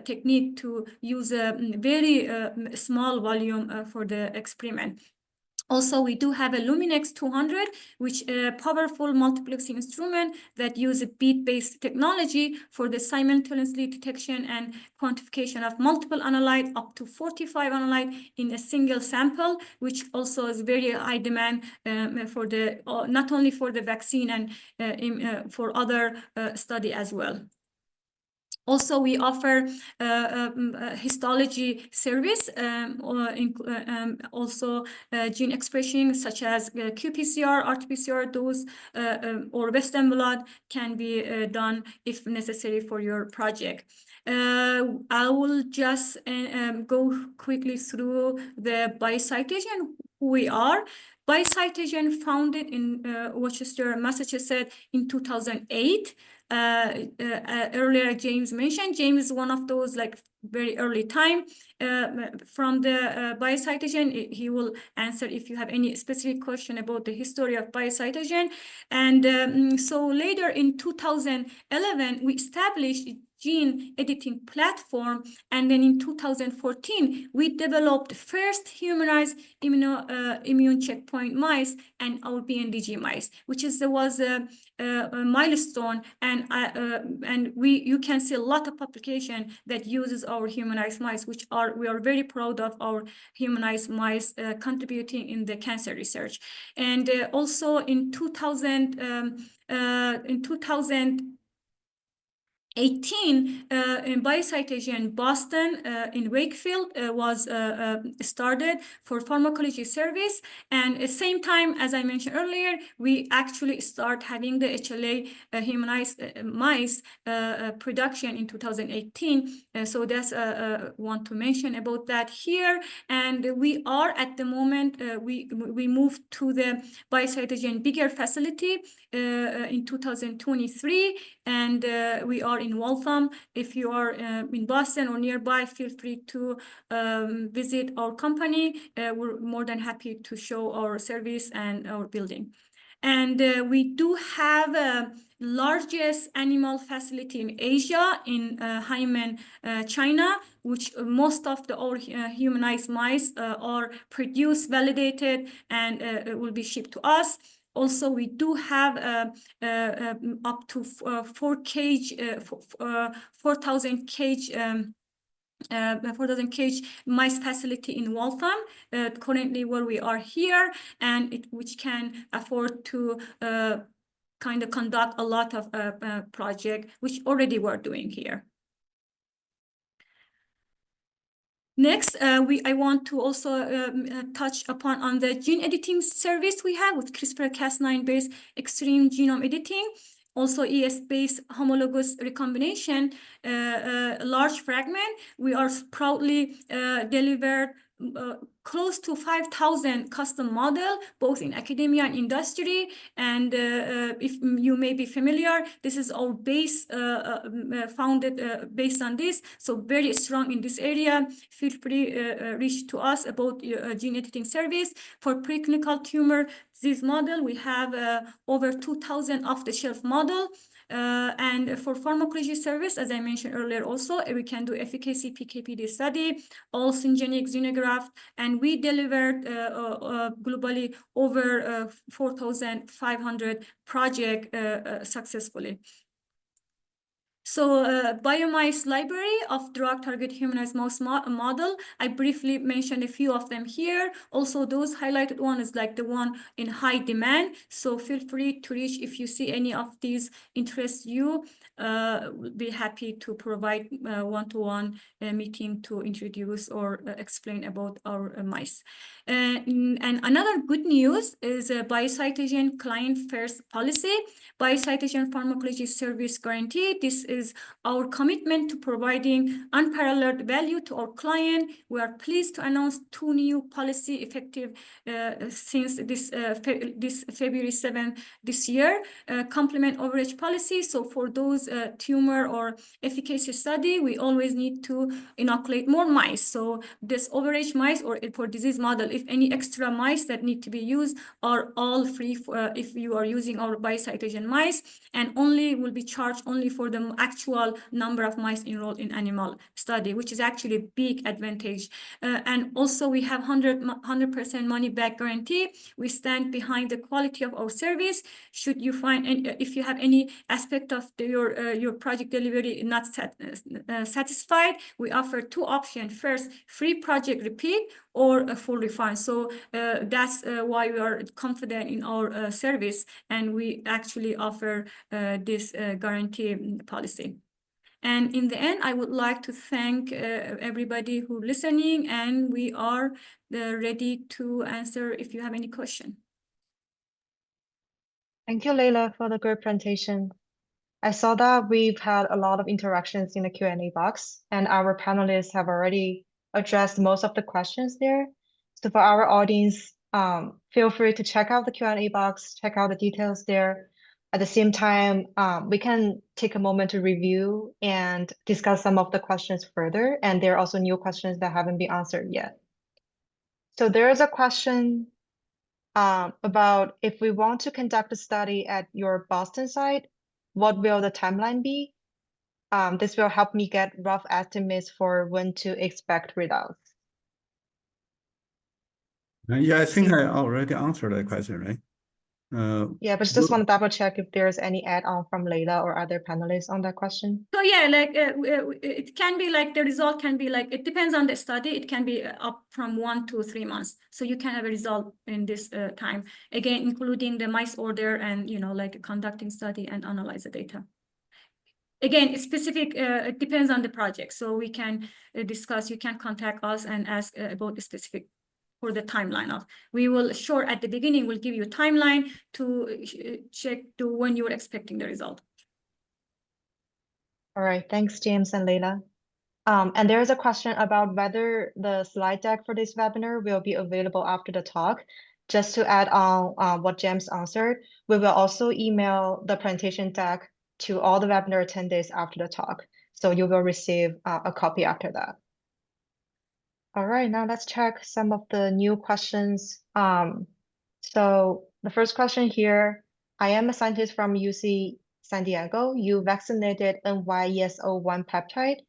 technique to use a very small volume for the experiment. Also, we do have a Luminex 200, which is a powerful multiplexing instrument that uses bead-based technology for the simultaneously detection and quantification of multiple analyte, up to 45 analyte in a single sample, which also is very high demand for the not only for the vaccine and for other study as well. Also, we offer histology service, also gene expression such as qPCR, RT-PCR, those or Western blot can be done if necessary for your project. I will just go quickly through the Biocytogen, who we are. Biocytogen founded in Worcester, Massachusetts in 2008. Earlier James mentioned, James is one of those like very early time from the Biocytogen. He will answer if you have any specific question about the history of Biocytogen. And so later in 2011, we established gene editing platform, and then in 2014 we developed first humanized immune checkpoint mice and our BNDG mice, which was a milestone, and you can see a lot of publication that uses our humanized mice, which we are very proud of our humanized mice contributing in the cancer research. And also in 2018, in Biocytogen Boston in Wakefield was started for pharmacology service, and at the same time, as I mentioned earlier, we actually start having the HLA humanized mice production in 2018. So that's want to mention about that here. And we are at the moment we moved to the Biocytogen bigger facility in 2023, and we are in Waltham. If you are in Boston or nearby, feel free to visit our company. We're more than happy to show our service and our building. And we do have largest animal facility in Asia, in Haimen, China, which most of our humanized mice are produced, validated, and will be shipped to us. Also, we do have up to 4,000 cage 4,000 cage mice facility in Waltham, currently where we are here, and which can afford to kind of conduct a lot of project, which already we're doing here. Next, I want to also touch upon on the gene editing service we have with CRISPR-Cas9 based extreme genome editing. Also ES-based homologous recombination, large fragment. We are proudly delivered close to 5,000 custom model, both in academia and industry. And if you may be familiar, this is our base founded based on this. So very strong in this area. Feel free reach to us about gene editing service. For preclinical tumor disease model, we have over 2,000 off-the-shelf model. And for pharmacology service, as I mentioned earlier, also we can do efficacy PK/PD study, all syngeneic xenograft, and we delivered globally over 4,500 projects successfully. So Biomice library of drug target humanized mouse model, I briefly mentioned a few of them here. Also those highlighted one is like the one in high demand. So feel free to reach if you see any of these interest you. We'll be happy to provide one-to-one meeting to introduce or explain about our mice. And another good news is a Biocytogen client first policy, Biocytogen pharmacology service guarantee. This is our commitment to providing unparalleled value to our client. We are pleased to announce 2 new policy effective since this February 7th this year. Complement overage policy. So for those tumor or efficacy study, we always need to inoculate more mice. So this overage mice or for disease model, if any extra mice that need to be used are all free for, if you are using our Biocytogen mice, and only will be charged only for the actual number of mice enrolled in animal study, which is actually a big advantage. And also we have 100% money back guarantee. We stand behind the quality of our service. Should you find if you have any aspect of your project delivery not satisfied, we offer 2 options. First, free project repeat or a full refund. So that's why we are confident in our service, and we actually offer this guarantee policy. And in the end, I would like to thank everybody who listening, and we are ready to answer if you have any question. Thank you, Leila, for the great presentation. I saw that we've had a lot of interactions in the Q&A box, and our panelists have already addressed most of the questions there. So for our audience, feel free to check out the Q&A box, check out the details there. At the same time, we can take a moment to review and discuss some of the questions further, and there are also new questions that haven't been answered yet. So there is a question about if we want to conduct a study at your Boston site, what will the timeline be? This will help me get rough estimates for when to expect results. Yeah, I think I already answered that question, right? Yeah, but just want to double check if there's any add-on from Leila or other panelists on that question. So yeah, like it can be like the result can be like, it depends on the study. It can be up from 1 to 3 months. So you can have a result in this time, again, including the mice order and, you know, like conducting study and analyze the data. Again, it's specific, it depends on the project. So we can discuss, you can contact us and ask about the specific for the timeline of. We will sure at the beginning, we'll give you a timeline to check to when you're expecting the result. All right, thanks, James and Leila. And there is a question about whether the slide deck for this webinar will be available after the talk. Just to add on what James answered, we will also email the presentation deck to all the webinar attendees after the talk. So you will receive a copy after that. All right, now let's check some of the new questions. So the first question here, I am a scientist from UC San Diego. You vaccinated NY-ESO-1 peptide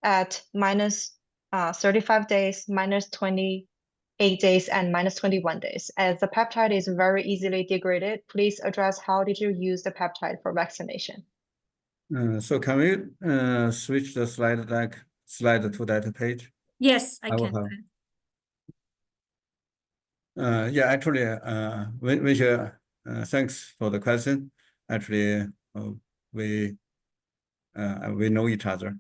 at minus 35 days, minus 28 days, and minus 21 days. As the peptide is very easily degraded, please address how did you use the peptide for vaccination? So can we switch the slide to that page? Yes, I will can. have. Yeah, actually, thanks for the question. Actually, we know each other.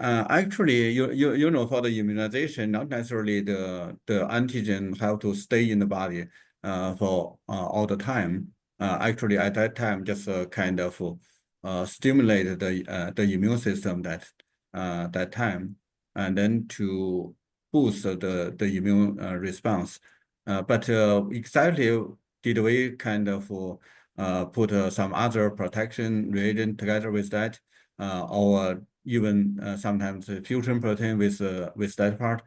Actually, you know, for the immunization, not necessarily the antigen have to stay in the body for all the time. Actually, at that time, just kind of stimulate the immune system that time, and then to boost the immune response. But exactly, did we kind of put some other protection reagent together with that, or even sometimes fusion protein with that part?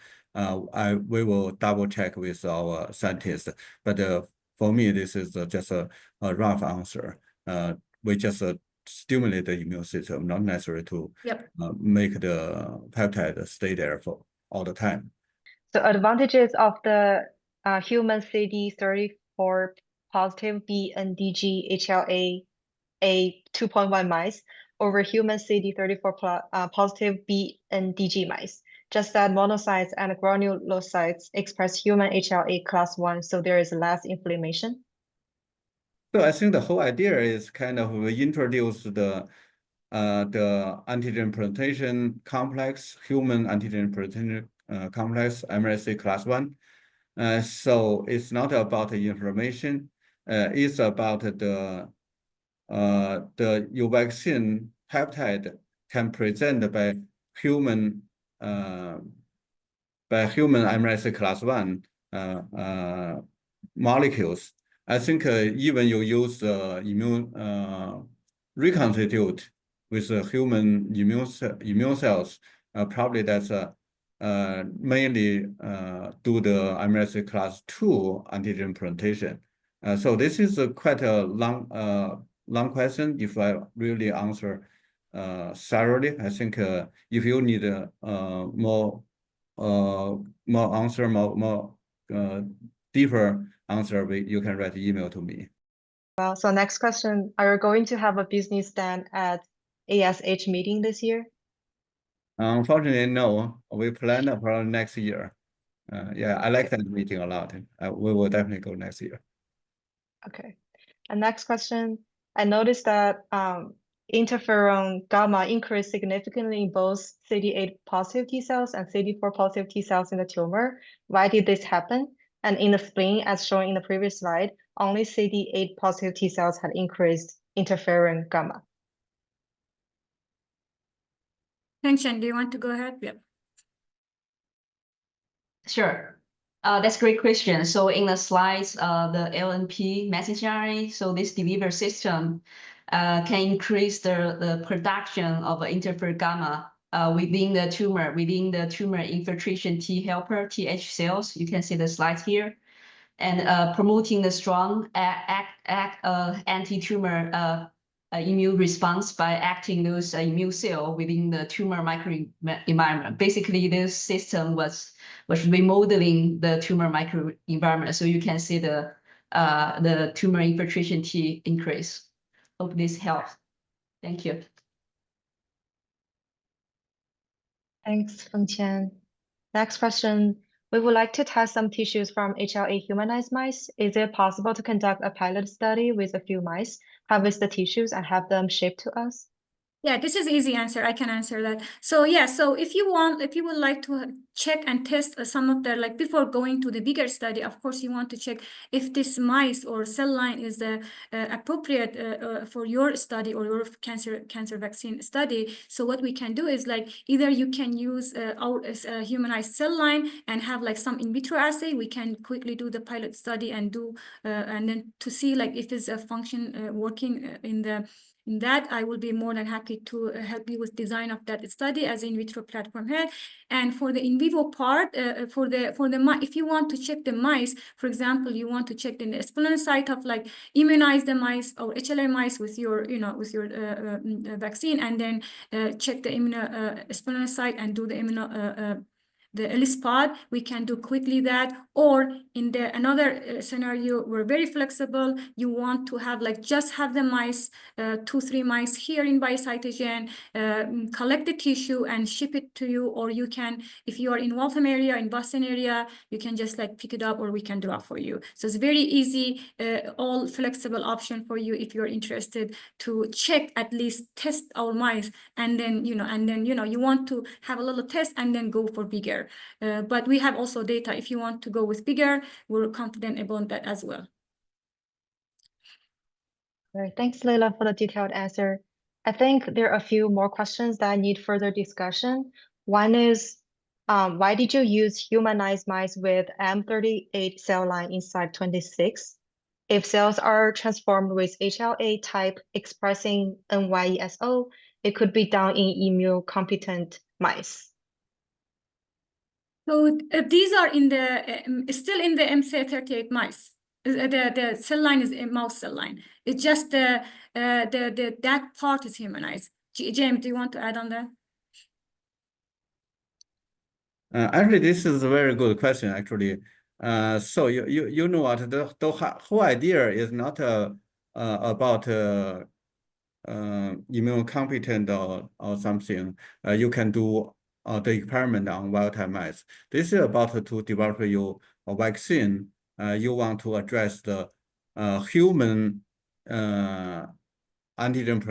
We will double check with our scientists. But for me, this is just a rough answer. We just stimulate the immune system, not necessary to make the peptide stay there for all the time. So advantages of the human CD34 positive B and DG HLA-A 2.1 mice over human CD34 positive B and DG mice. Just that monocytes and granulocytes express human HLA class 1, so there is less inflammation. So I think the whole idea is kind of introduce the antigen presentation complex, human antigen presentation complex, MRSA class 1. So it's not about the inflammation. It's about the vaccine peptide can present by human MRSA class 1 molecules. I think even you use immune reconstitute with human immune cells, probably that's mainly do the MRSA class 2 antigen presentation. So this is quite a long question. If I really answer thoroughly, I think if you need more answer, more deeper answer, you can write email to me. Well, so next question, are you going to have a business stand at ASH meeting this year? Unfortunately, no. We plan for next year. Yeah, I like that meeting a lot. We will definitely go next year. Okay. And next question, I noticed that interferon gamma increased significantly in both CD8 positive T cells and CD4 positive T cells in the tumor. Why did this happen? And in the spleen, as shown in the previous slide, only CD8 positive T cells had increased interferon gamma. Thanks, Chen. Do you want to go ahead? Yeah. Sure. That's a great question. So in the slides, the LNP messenger RNA, so this delivery system can increase the production of interferon gamma within the tumor infiltration T helper, TH cells. You can see the slides here. And promoting the strong anti-tumor immune response by acting those immune cells within the tumor microenvironment. Basically, this system was remodeling the tumor microenvironment. So you can see the tumor infiltration T increase. Hope this helps. Thank you. Thanks, Fengqian. Next question. We would like to test some tissues from HLA-humanized mice. Is it possible to conduct a pilot study with a few mice, harvest the tissues, and have them shipped to us? Yeah, this is easy answer. I can answer that. So yeah, so if you would like to check and test some of the, like before going to the bigger study, of course, you want to check if this mice or cell line is appropriate for your study or your cancer vaccine study. So what we can do is like either you can use our humanized cell line and have like some in vitro assay. We can quickly do the pilot study and do and then to see like if it's a function working in that, I will be more than happy to help you with design of that study as in vitro platform head. And for the in vivo part, for the if you want to check the mice, for example, you want to check the splenocyte of like immunize the mice or HLA mice with your vaccine, and then check the splenocyte and do the the ELISpot, we can do quickly that. Or in the another scenario, we're very flexible. You want to have like just have the mice, 2-3 mice here in Biocytogen, collect the tissue and ship it to you, or you can, if you are in Waltham area, in Boston area, you can just like pick it up, or we can drop for you. So it's very easy, all flexible option for you if you're interested to check, at least test our mice, and then you want to have a little test and then go for bigger. But we have also data if you want to go with bigger. We're confident about that as well. All right, thanks, Leila, for the detailed answer. I think there are a few more questions that need further discussion. One is, why did you use humanized mice with M38 cell line inside 26? If cells are transformed with HLA type expressing NYESO, it could be done in immune-competent mice. So these are in the still in the MC38 mice. The cell line is a mouse cell line. It's just that part is humanized. James, do you want to add on that? Actually, this is a very good question, actually. So you know what, the whole idea is not about immune competent or something. You can do the experiment on wild-type mice. This is about to develop you a vaccine. You want to address the human antigen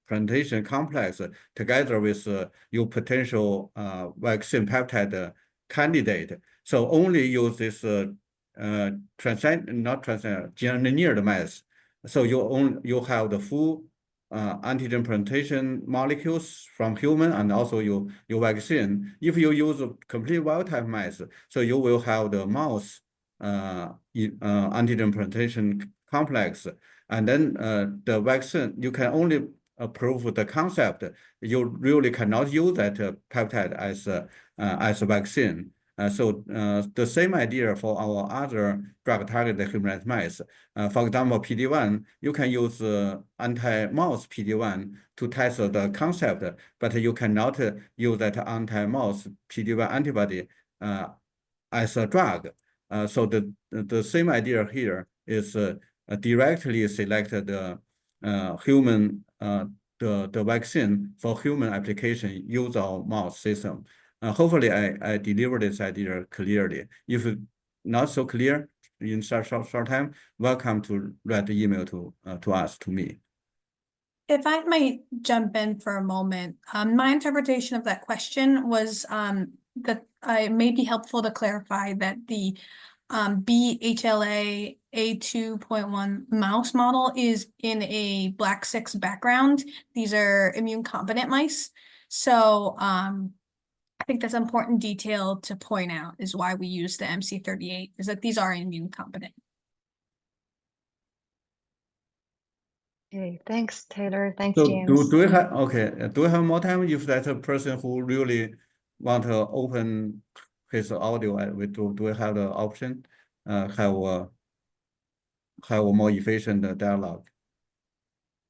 presentation complex together with your potential vaccine peptide candidate. So only use this gene-engineered mice. So you have the full antigen presentation molecules from human and also your vaccine. If you use a complete wild-type mice, so you will have the mouse antigen presentation complex, and then the vaccine, you can only prove the concept. You really cannot use that peptide as a vaccine. So the same idea for our other drug-targeted humanized mice. For example, PD-1, you can use anti-mouse PD-1 to test the concept, but you cannot use that anti-mouse PD-1 antibody as a drug. So the same idea here is directly select the human the vaccine for human application use our mouse system. Hopefully, I delivered this idea clearly. If not so clear in short time, welcome to write the email to us, to me. If I might jump in for a moment, my interpretation of that question was that it may be helpful to clarify that the BHLA A2.1 mouse model is in a Black 6 background. These are immune competent mice. So I think that's an important detail to point out, is why we use the MC38, is that these are immune competent. Okay, thanks, Taylor. Thanks, So James. do we have, okay, do we have more time? If that's a person who really want to open his audio, do we have the option, have a more efficient dialogue?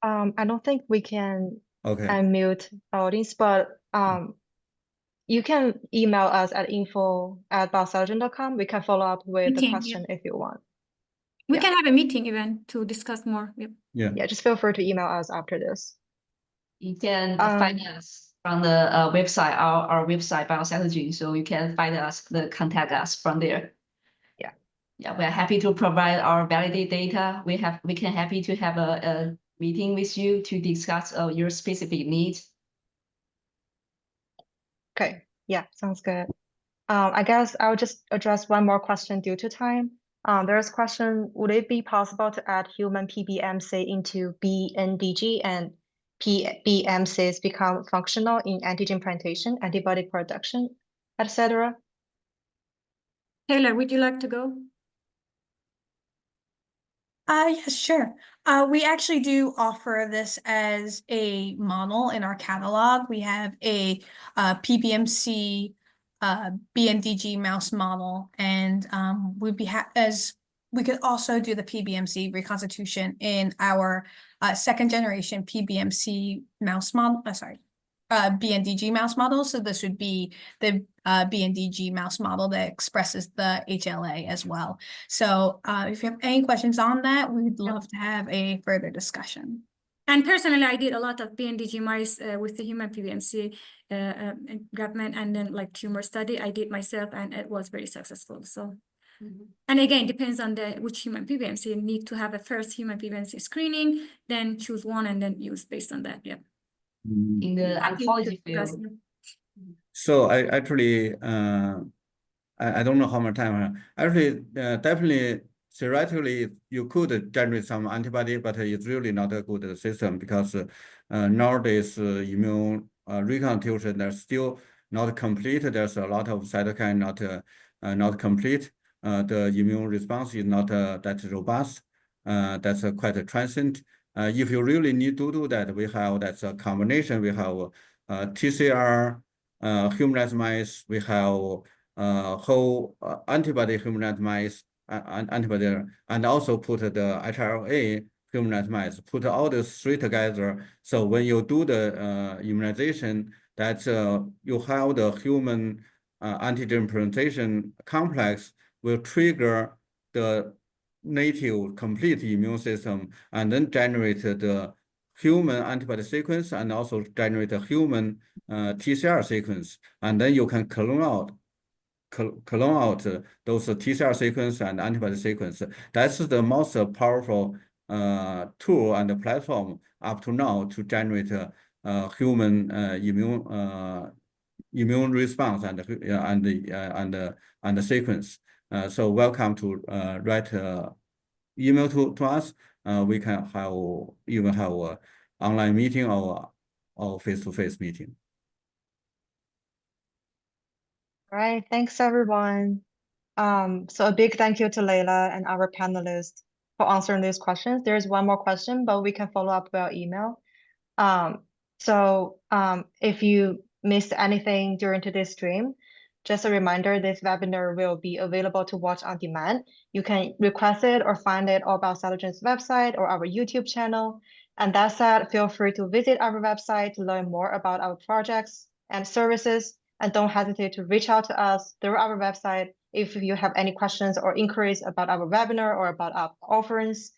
I don't think we can Okay. unmute audience, but you can email us at info@biocytogen.com. We can follow up with the question if you want. We Yeah. can have a meeting even to discuss more. Yep. Yeah, just feel free to email us after this. You can find us from the website, our website, Biocytogen. So you can find us, contact us from there. Yeah. Yeah, we're happy to provide our validated data. We can happy to have a meeting with you to discuss your specific needs. Okay, yeah, sounds good. I guess I'll just address one more question due to time. There's a question, would it be possible to add human PBMC into BNDG and PBMCs become functional in antigen presentation, antibody production, etc.? Taylor, would you like to go? Yes, sure. We actually do offer this as a model in our catalog. We have a PBMC BNDG mouse model, and we'd be we could also do the PBMC reconstitution in our second generation PBMC mouse model. BNDG mouse model. So this would be the BNDG mouse model that expresses the HLA as well. So if you have any questions on that, we'd love to have a further discussion. And personally, I did a lot of BNDG mice with the human PBMC engraftment and then like tumor study. I did myself and it was very successful. So, and again, depends on which human PBMC. You need to have a first human PBMC screening, then choose one and then use based on that. Yeah. In the oncology field. So I actually, I don't know how much time. Actually, definitely, theoretically, you could generate some antibody, but it's really not a good system because nowadays immune reconstitution, they're still not complete. There's a lot of cytokine not complete. The immune response is not that robust. That's quite transient. If you really need to do that, we have that's a combination. We have TCR humanized mice. We have whole antibody humanized mice, antibody, and also put the HLA humanized mice. Put all those three together. So when you do the immunization, that you have the human antigen presentation complex will trigger the native complete immune system and then generate the human antibody sequence and also generate a human TCR sequence. And then you can clone out those TCR sequence and antibody sequence. That's the most powerful tool and platform up to now to generate human immune response and the sequence. So welcome to write email to us. We can have even have a online meeting or face-to-face meeting. All right, thanks everyone. So a big thank you to Leila and our panelists for answering these questions. There's one more question, but we can follow up via email. If you missed anything during today's stream, just a reminder, this webinar will be available to watch on demand. You can request it or find it on Biocytogen's website or our YouTube channel. And that said, feel free to visit our website to learn more about our projects and services. And don't hesitate to reach out to us through our website if you have any questions or inquiries about our webinar or about our offerings.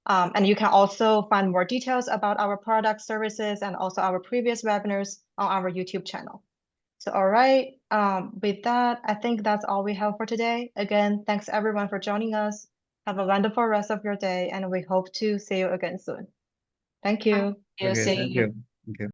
And you can also find more details about our product services and also our previous webinars on our YouTube channel. So, all right, with that, I think that's all we have for today. Again, thanks everyone for joining us. Have a wonderful rest of your day, and we hope to see you again soon. Thank you. Thank you. Okay, thank you. Thank you.